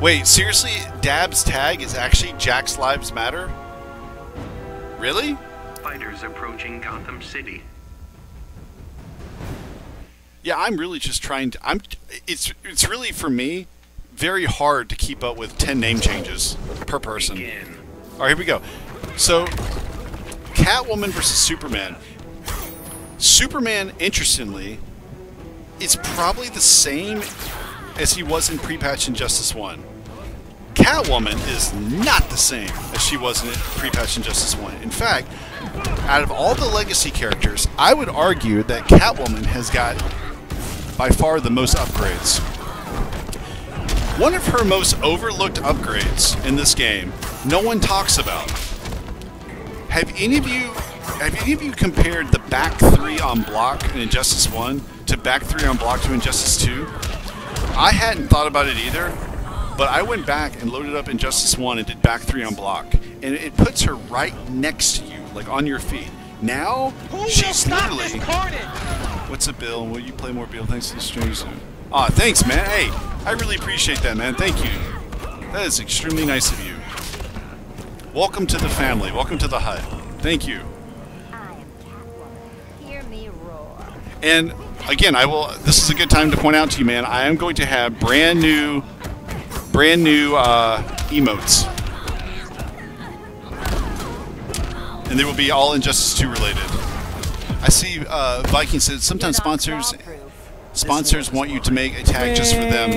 Wait, seriously? Dab's tag is actually Jack's Lives Matter? Really? Fighters approaching Gotham City. Yeah, I'm really just trying to... It's really, for me, very hard to keep up with 10 name changes per person. Begin. Alright, here we go. So, Catwoman versus Superman. Superman, interestingly, is probably the same as he was in pre-patch Injustice 1. Catwoman is not the same as she was in pre-patch Injustice 1. In fact, out of all the legacy characters, I would argue that Catwoman has got by far the most upgrades. One of her most overlooked upgrades in this game, no one talks about. Have any of you compared the back 3 on block in Injustice 1 to back 3 on block to Injustice 2? I hadn't thought about it either, but I went back and loaded up Injustice 1 and did back 3 on block, and it puts her right next to you, like on your feet. Now, she's literally... What's up, Bill? Will you play more Bill? Thanks to the stream soon. Aw, thanks, man. Hey, I really appreciate that, man. Thank you. That is extremely nice of you. Welcome to the family. Welcome to the hut. Thank you. I am Catwoman. Hear me roar. And again, this is a good time to point out to you, man, I am going to have brand new emotes. And they will be all Injustice 2 related. I see Viking said sometimes sponsors want you to make a tag just for them.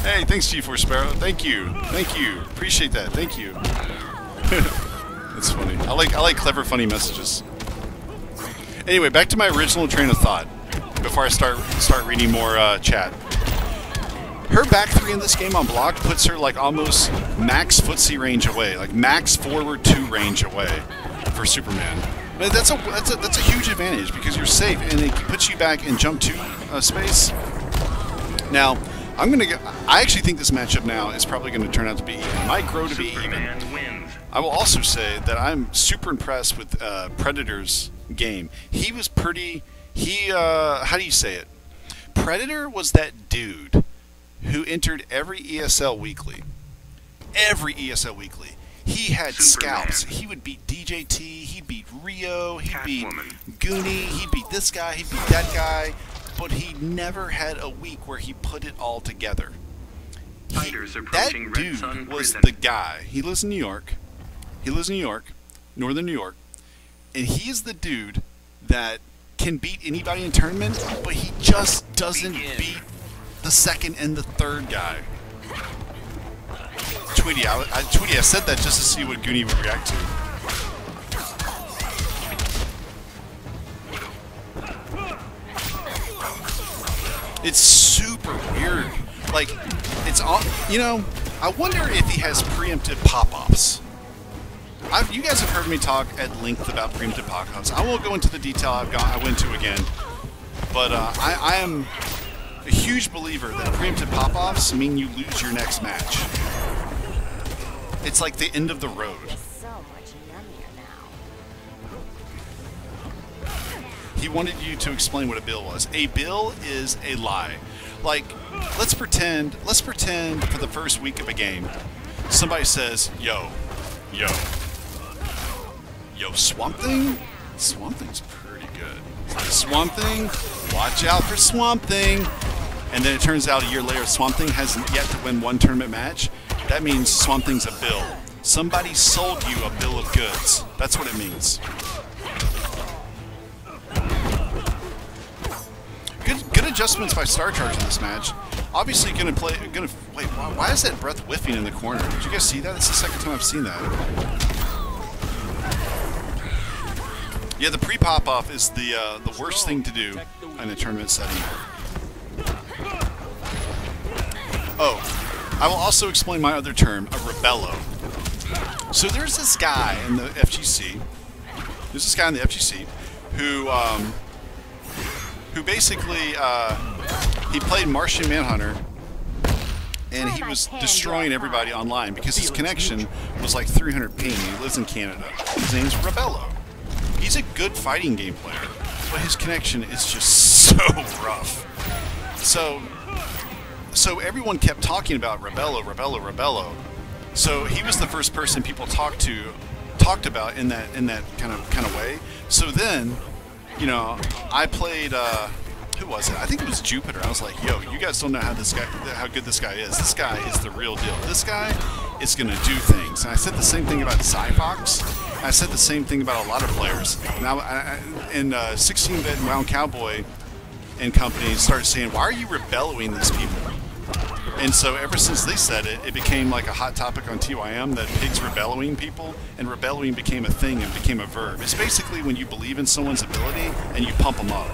Hey, thanks G4 Sparrow. Thank you. Appreciate that. Thank you. That's funny. I like clever, funny messages. Anyway, back to my original train of thought before I start reading more chat. Her back 3 in this game on block puts her like almost max footsie range away, like max forward 2 range away for Superman. But that's a huge advantage because you're safe and it puts you back in jump 2 space. Now, I actually think this matchup now is probably going to turn out to be even. It might grow to be even. Wins. I will also say that I'm super impressed with Predator's game. He was pretty... how do you say it? Predator was that dude who entered every ESL weekly. Every ESL weekly. He had scalps. He would beat DJT, he'd beat Rio, he'd beat Goonie, he'd beat this guy, he'd beat that guy, but he never had a week where he put it all together. That dude was the guy. He lives in New York. Northern New York, and he is the dude that can beat anybody in tournament, but he just doesn't beat the second and the third guy. Tweety, I said that just to see what Goonie would react to. It's super weird. Like, it's all, I wonder if he has preemptive pop-offs. You guys have heard me talk at length about preemptive pop-offs. I won't go into the detail I went to again. But I am a huge believer that preemptive pop-offs mean you lose your next match. It's like the end of the road. It's so much yummier now. He wanted you to explain what a bill was. A bill is a lie. Like, let's pretend for the first week of a game, somebody says, yo, Swamp Thing? Swamp Thing's pretty good. Swamp Thing? Watch out for Swamp Thing. And then it turns out a year later, Swamp Thing hasn't yet to win one tournament match. That means Swamp Thing's a bill. Somebody sold you a bill of goods. That's what it means. Good adjustments by Starcharger in this match. Obviously wait, why is that breath whiffing in the corner? Did you guys see that? That's the second time I've seen that. Yeah, the pre-pop-off is the worst thing to do in a tournament setting. Oh, I will also explain my other term, a rebello. So there's this guy in the FGC. Who basically he played Martian Manhunter, and he was destroying everybody online because his connection was like 300 ping. He lives in Canada. His name's Rebello. He's a good fighting game player, but his connection is just so rough. So so everyone kept talking about rebello, rebello, rebello. So he was the first person people talked about in that kind of way. So then, you know, I played. Who was it? I think it was Jupiter. I was like, yo, you guys don't know how good this guy is. This guy is the real deal. This guy is gonna do things. And I said the same thing about Cyfox. I said the same thing about a lot of players. Now, in 16-bit and Wound Cowboy and company started saying, why are you rebelling these people? And so ever since they said it, it became like a hot topic on TYM that pigs rebelling people, and rebelling became a thing and became a verb. It's basically when you believe in someone's ability and you pump them up.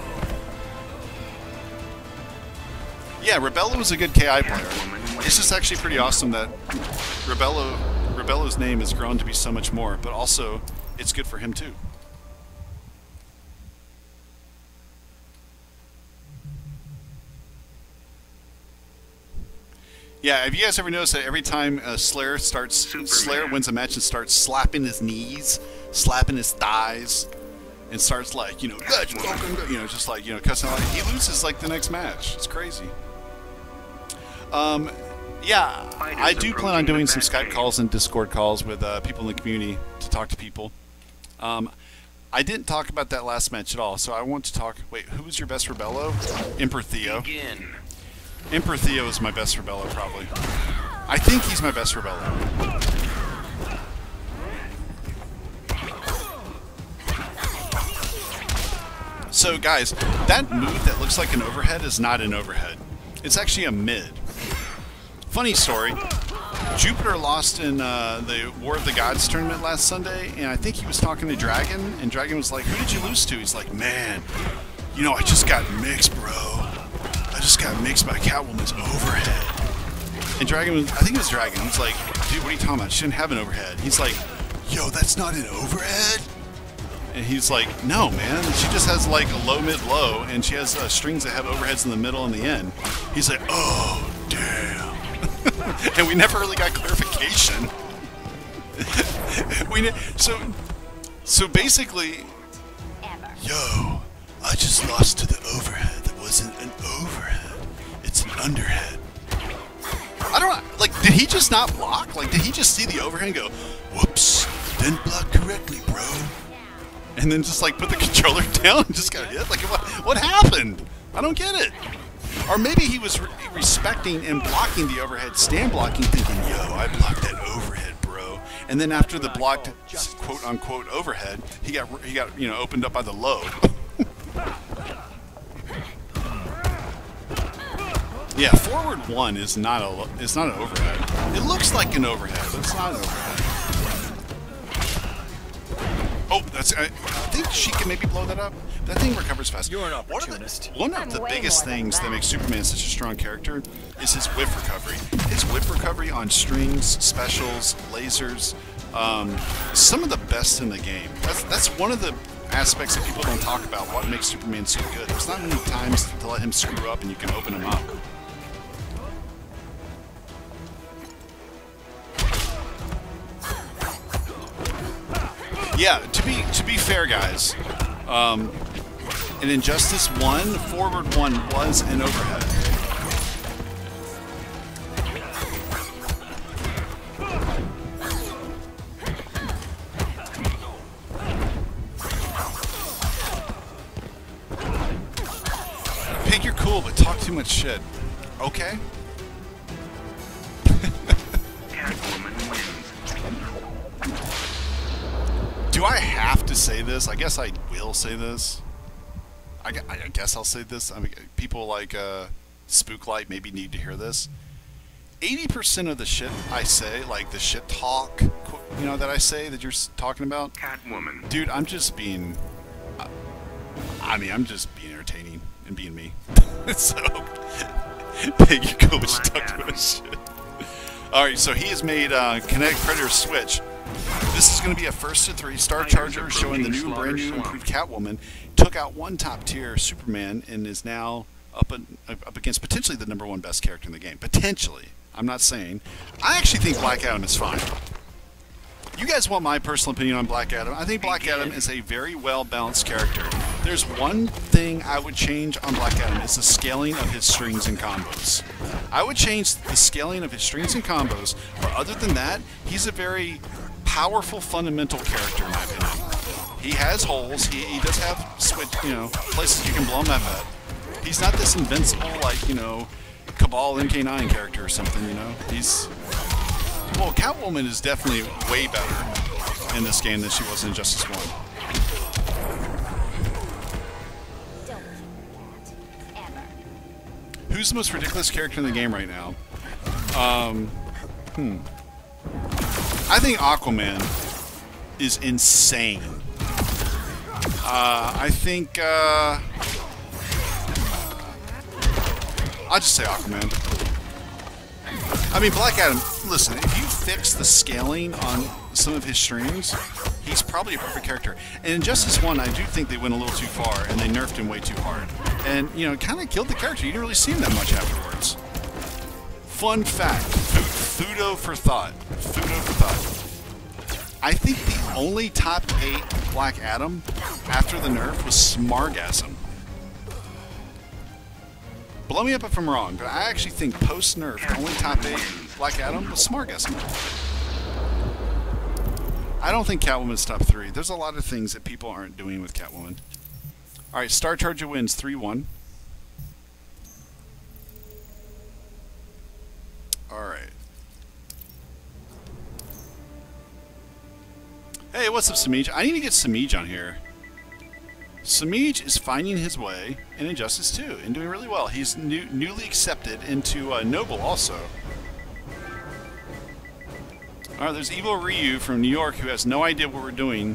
Yeah, Rebello was a good KI player. It's just actually pretty awesome that Rebello's name has grown to be so much more, but also it's good for him too. Yeah, have you guys ever noticed that every time Slayer wins a match and starts slapping his knees, slapping his thighs, and starts like, you know, just like, you know, cussing out, he loses like the next match. It's crazy. Yeah, I do plan on doing some Skype calls and Discord calls with people in the community to talk to people. I didn't talk about that last match at all, so I want to talk. Wait, who was your best Rebello? Emperor Theo. Emperor Theo is my best Rebello, probably. I think he's my best Rebello. So, guys, that move that looks like an overhead is not an overhead. It's actually a mid. Funny story. Jupiter lost in the War of the Gods tournament last Sunday, and I think he was talking to Dragon, and Dragon was like, who did you lose to? He's like, man, you know, I just got mixed, bro. I just got mixed by Catwoman's overhead. And Dragon was, I think it was Dragon, was like, dude, what are you talking about? She didn't have an overhead. He's like, yo, that's not an overhead? And he's like, no, man, she just has like a low, mid, low, and she has strings that have overheads in the middle and the end. He's like, oh, damn. And we never really got clarification. So basically, yo, I just lost to the overhead. That wasn't an overhead. It's an underhead. I don't know, like, did he just not block? Like, did he just see the overhead and go, whoops, didn't block correctly, bro? And then just like put the controller down and just got hit? Like, what happened? I don't get it. Or maybe he was respecting and blocking the overhead, stand blocking, thinking, yo, I blocked that overhead, bro. And then after the blocked quote unquote overhead, he got you know, opened up by the low. Yeah, forward one is not an overhead. It looks like an overhead, but it's not an overhead. Oh, that's. I think she can maybe blow that up. That thing recovers fast. You're an opportunist. One of the biggest things that makes Superman such a strong character is his whip recovery. His whip recovery on strings, specials, lasers, some of the best in the game. That's one of the aspects that people don't talk about. What makes Superman so good? There's not many times to let him screw up and you can open him up. Yeah, to be fair, guys, in Injustice 1, forward 1 was an overhead. Pig, you're cool, but talk too much shit. Okay? Catwoman wins. Do I have to say this? I guess I will say this. I guess I'll say this. I mean, people like Spooklight maybe need to hear this. 80% of the shit I say, like the shit talk, you know, that I say that you're talking about, Catwoman. dude, I'm just being. I mean, I'm just being entertaining and being me. So, Pig, you go, but you talk too much shit. All right, so he has made Kinetic Predatorr switch. This is going to be a first to 3 Starcharger showing the new, brand new, improved Catwoman. Took out one top tier Superman and is now up against potentially the #1 best character in the game. Potentially. I'm not saying. I actually think Black Adam is fine. You guys want my personal opinion on Black Adam? I think Black Adam is a very well balanced character. There's one thing I would change on Black Adam. It's the scaling of his strings and combos. I would change the scaling of his strings and combos, but other than that, he's a very powerful, fundamental character in my opinion. He has holes. He does have places you can blow him up at. He's not this invincible, like, Cabal MK9 character or something, Well, Catwoman is definitely way better in this game than she was in Injustice 1. Don't forget. Ever. Who's the most ridiculous character in the game right now? I think Aquaman is insane. I think, I'll just say Aquaman. I mean, Black Adam, listen, if you fix the scaling on some of his strings, he's probably a perfect character. And in Injustice 1, I do think they went a little too far, and they nerfed him way too hard. And, it kind of killed the character. You didn't really see him that much afterwards. Fun fact, Fudo for thought. I think the only top 8 Black Adam after the nerf was Smargasm. Blow me up if I'm wrong, but I actually think post-nerf, the only top 8 Black Adam was Smargasm. I don't think Catwoman's top 3. There's a lot of things that people aren't doing with Catwoman. Alright, Starcharger wins 3-1. Alright. Hey, what's up, Samij? I need to get Samij on here. Samij is finding his way in Injustice 2 and doing really well. He's newly accepted into Noble also. Alright, there's Evil Ryu from New York who has no idea what we're doing.